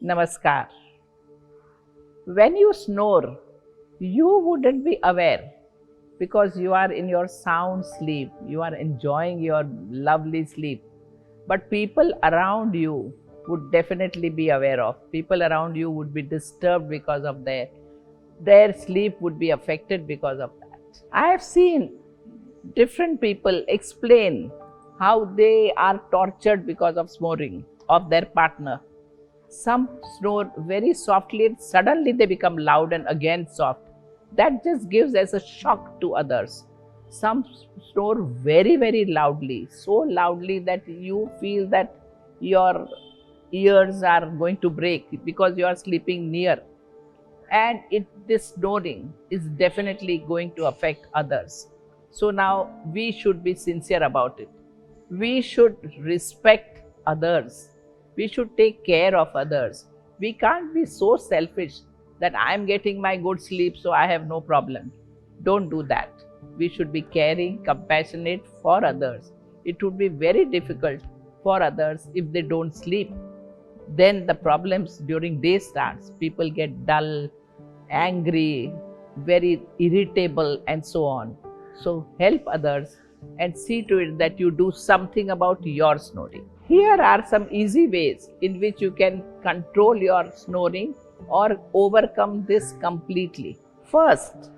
Namaskar. When you snore, you wouldn't be aware because you are in your sound sleep. You are enjoying your lovely sleep. But people around you would definitely be aware of. People around you would be disturbed because of their sleep would be affected because of that. I have seen different people explain how they are tortured because of snoring of their partner. Some snore very softly and suddenly they become loud and again soft. That just gives as a shock to others. Some snore very, very loudly, so loudly that you feel that your ears are going to break because you are sleeping near. And this snoring is definitely going to affect others. So now we should be sincere about it. We should respect others. We should take care of others. We can't be so selfish that I'm getting my good sleep, so I have no problem. Don't do that. We should be caring, compassionate for others. It would be very difficult for others if they don't sleep. Then the problems during day starts. People get dull, angry, very irritable, and so on. So help others and see to it that you do something about your snoring. Here are some easy ways in which you can control your snoring or overcome this completely. First,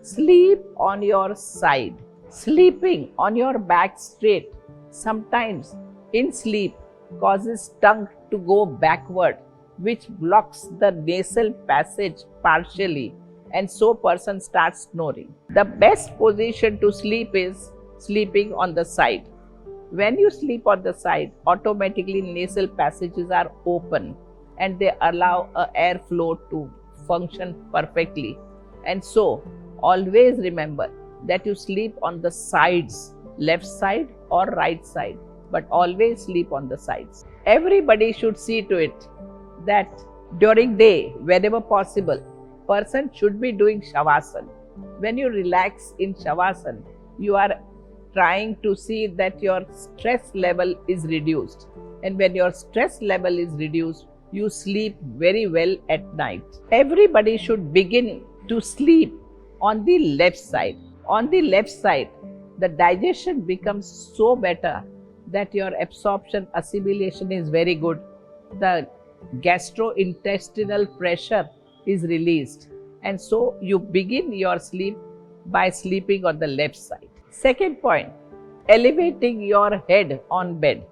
sleep on your side. Sleeping on your back straight sometimes in sleep causes tongue to go backward, which blocks the nasal passage partially, and so person starts snoring. The best position to sleep is sleeping on the side. When you sleep on the side, automatically nasal passages are open and they allow airflow to function perfectly. And so always remember that you sleep on the sides, left side or right side, but always sleep on the sides. Everybody should see to it that during day, whenever possible, person should be doing shavasana. When you relax in shavasana, you are trying to see that your stress level is reduced. And when your stress level is reduced, you sleep very well at night. Everybody should begin to sleep on the left side. On the left side, the digestion becomes so better that your absorption, assimilation is very good. The gastrointestinal pressure is released. And so you begin your sleep by sleeping on the left side. Second point, elevating your head on bed.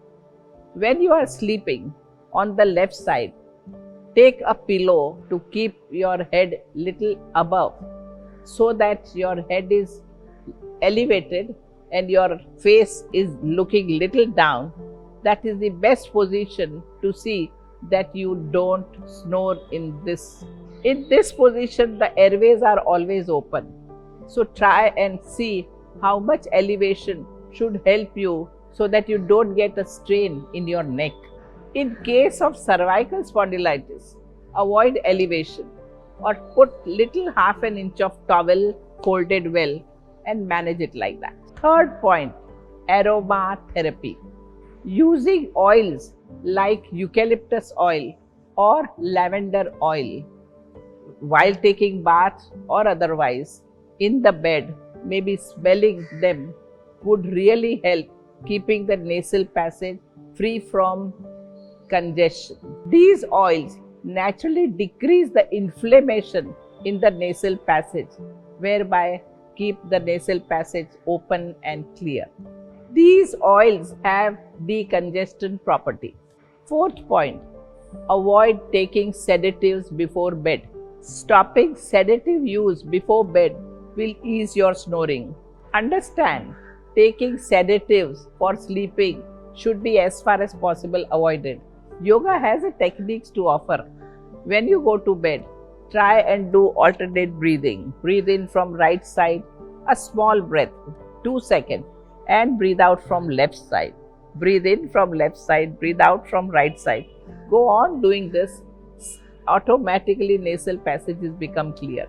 When you are sleeping on the left side, take a pillow to keep your head little above so that your head is elevated and your face is looking little down. That is the best position to see that you don't snore in this. In this position, the airways are always open. So try and see how much elevation should help you so that you don't get a strain in your neck. In case of cervical spondylitis, avoid elevation or put little half an inch of towel folded well and manage it like that. Third point, aroma therapy. Using oils like eucalyptus oil or lavender oil while taking bath or otherwise in the bed, maybe smelling them would really help keeping the nasal passage free from congestion. These oils naturally decrease the inflammation in the nasal passage, whereby keep the nasal passage open and clear. These oils have decongestant property. Fourth point, avoid taking sedatives before bed. Stopping sedative use before bed will ease your snoring. Understand, taking sedatives for sleeping should be as far as possible avoided. Yoga has a techniques to offer. When you go to bed, try and do alternate breathing. Breathe in from right side, a small breath, 2 seconds, and breathe out from left side. Breathe in from left side, breathe out from right side. Go on doing this. Automatically nasal passages become clear.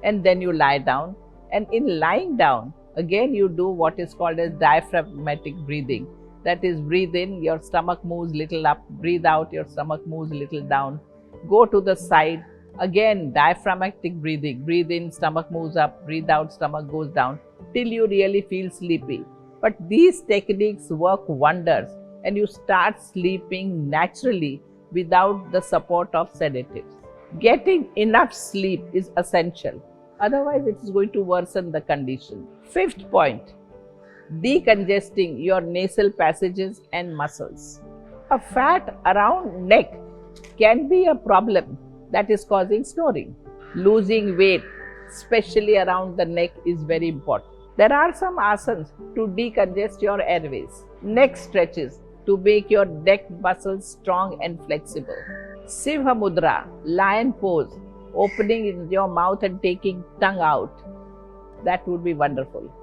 And then you lie down. And in lying down, again you do what is called as diaphragmatic breathing. That is, breathe in, your stomach moves little up, breathe out, your stomach moves little down. Go to the side. Again, diaphragmatic breathing. Breathe in, stomach moves up. Breathe out, stomach goes down till you really feel sleepy. But these techniques work wonders and you start sleeping naturally without the support of sedatives. Getting enough sleep is essential. Otherwise, it is going to worsen the condition. Fifth point, decongesting your nasal passages and muscles. A fat around neck can be a problem that is causing snoring. Losing weight, especially around the neck, is very important. There are some asanas to decongest your airways. Neck stretches to make your neck muscles strong and flexible. Siva Mudra, lion pose, opening in your mouth and taking tongue out. That would be wonderful.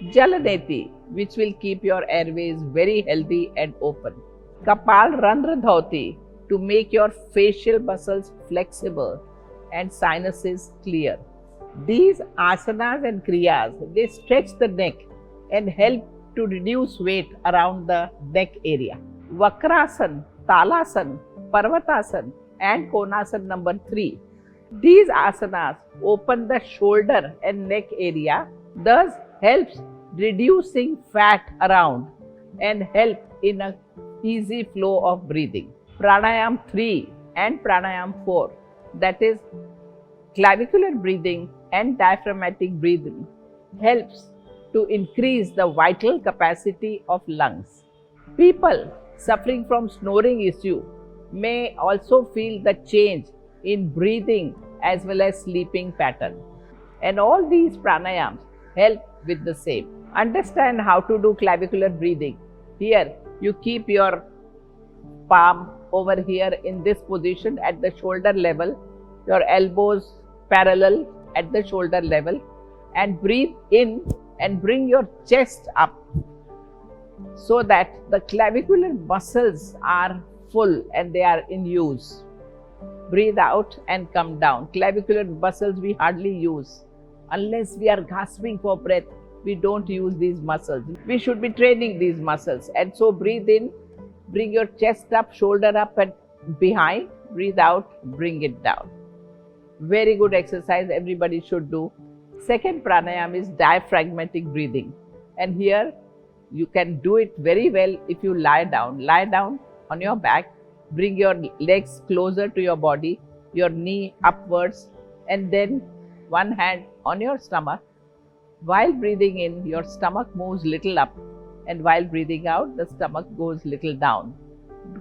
Jalaneti, which will keep your airways very healthy and open. Kapal Randra Dhauti, to make your facial muscles flexible and sinuses clear. These asanas and kriyas, they stretch the neck and help to reduce weight around the neck area. Vakrasan, Talasana, Parvatasana and Konasana number 3. These asanas open the shoulder and neck area, thus helps reducing fat around and help in a easy flow of breathing. Pranayama 3 and Pranayama 4, that is clavicular breathing and diaphragmatic breathing, helps to increase the vital capacity of lungs. People suffering from snoring issue may also feel the change in breathing as well as sleeping pattern. And all these pranayams help with the same. Understand how to do clavicular breathing. Here you keep your palm over here in this position at the shoulder level, your elbows parallel at the shoulder level, and breathe in and bring your chest up so that the clavicular muscles are full and they are in use. Breathe out and come down. Clavicular muscles we hardly use. Unless we are gasping for breath, we don't use these muscles. We should be training these muscles. And so breathe in, bring your chest up, shoulder up and behind. Breathe out, bring it down. Very good exercise, everybody should do. Second pranayama is diaphragmatic breathing. And here you can do it very well if you lie down. Lie down on your back, bring your legs closer to your body, your knee upwards, and then one hand on your stomach. While breathing in, your stomach moves little up, and while breathing out, the stomach goes little down.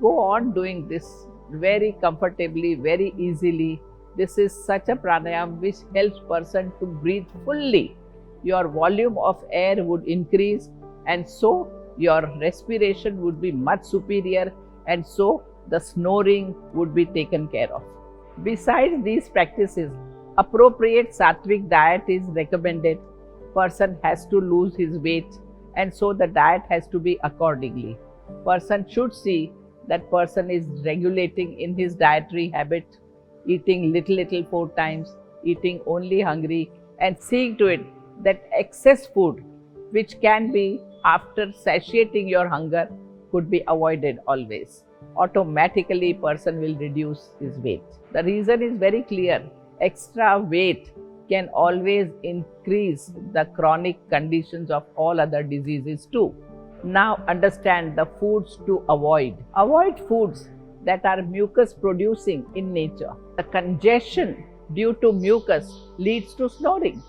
Go on doing this very comfortably, very easily. This is such a pranayama which helps person to breathe fully. Your volume of air would increase, and so your respiration would be much superior, and so the snoring would be taken care of. Besides these practices, appropriate sattvic diet is recommended. Person has to lose his weight, and so the diet has to be accordingly. Person should see that person is regulating in his dietary habit, eating little 4 times, eating only hungry, and seeing to it that excess food, which can be after satiating your hunger, could be avoided always. Automatically person will reduce his weight. The reason is very clear. Extra weight can always increase the chronic conditions of all other diseases too. Now understand the foods to avoid. Avoid foods that are mucus producing in nature. The congestion due to mucus leads to snoring.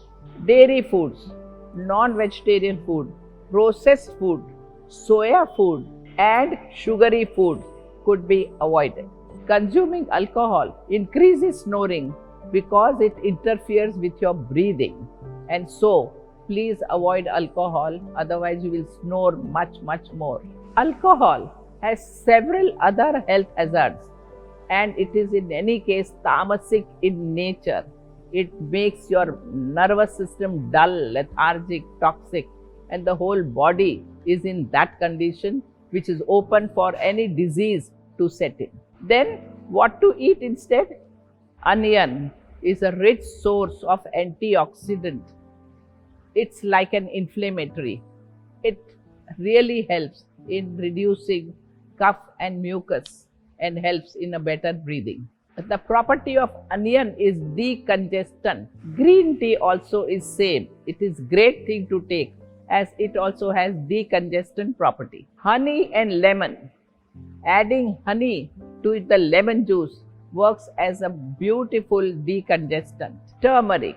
Dairy foods, non-vegetarian food, processed food, soya food and sugary food could be avoided. Consuming alcohol increases snoring because it interferes with your breathing, and so please avoid alcohol, otherwise you will snore much more. Alcohol has several other health hazards, and it is in any case tamasic in nature. It makes your nervous system dull, lethargic, toxic, and the whole body is in that condition which is open for any disease to set in. Then what to eat instead? Onion is a rich source of antioxidant. It's like an inflammatory. It really helps in reducing cough and mucus and helps in a better breathing. The property of onion is decongestant. Green tea also is same. It is great thing to take as it also has decongestant property. Honey and lemon. Adding honey to the lemon juice works as a beautiful decongestant. Turmeric.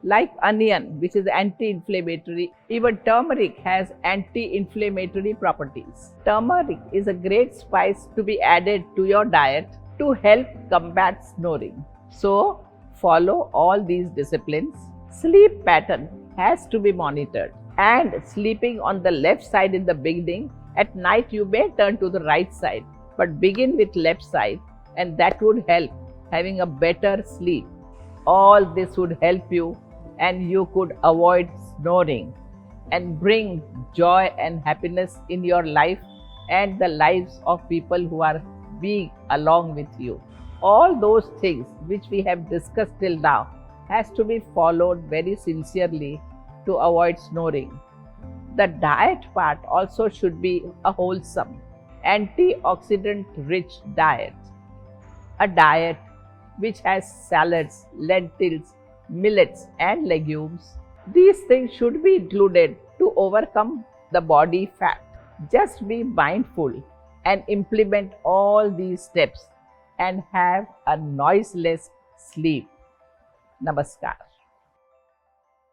Like onion, which is anti-inflammatory, even turmeric has anti-inflammatory properties. Turmeric is a great spice to be added to your diet to help combat snoring. So, follow all these disciplines. Sleep pattern has to be monitored, and sleeping on the left side in the beginning, at night you may turn to the right side, but begin with left side, and that would help having a better sleep. All this would help you, and you could avoid snoring and bring joy and happiness in your life and the lives of people who are being along with you. All those things which we have discussed till now has to be followed very sincerely to avoid snoring. The diet part also should be a wholesome, antioxidant rich diet. A diet which has salads, lentils, millets and legumes. These things should be included to overcome the body fat. Just be mindful and implement all these steps and have a noiseless sleep. Namaskar.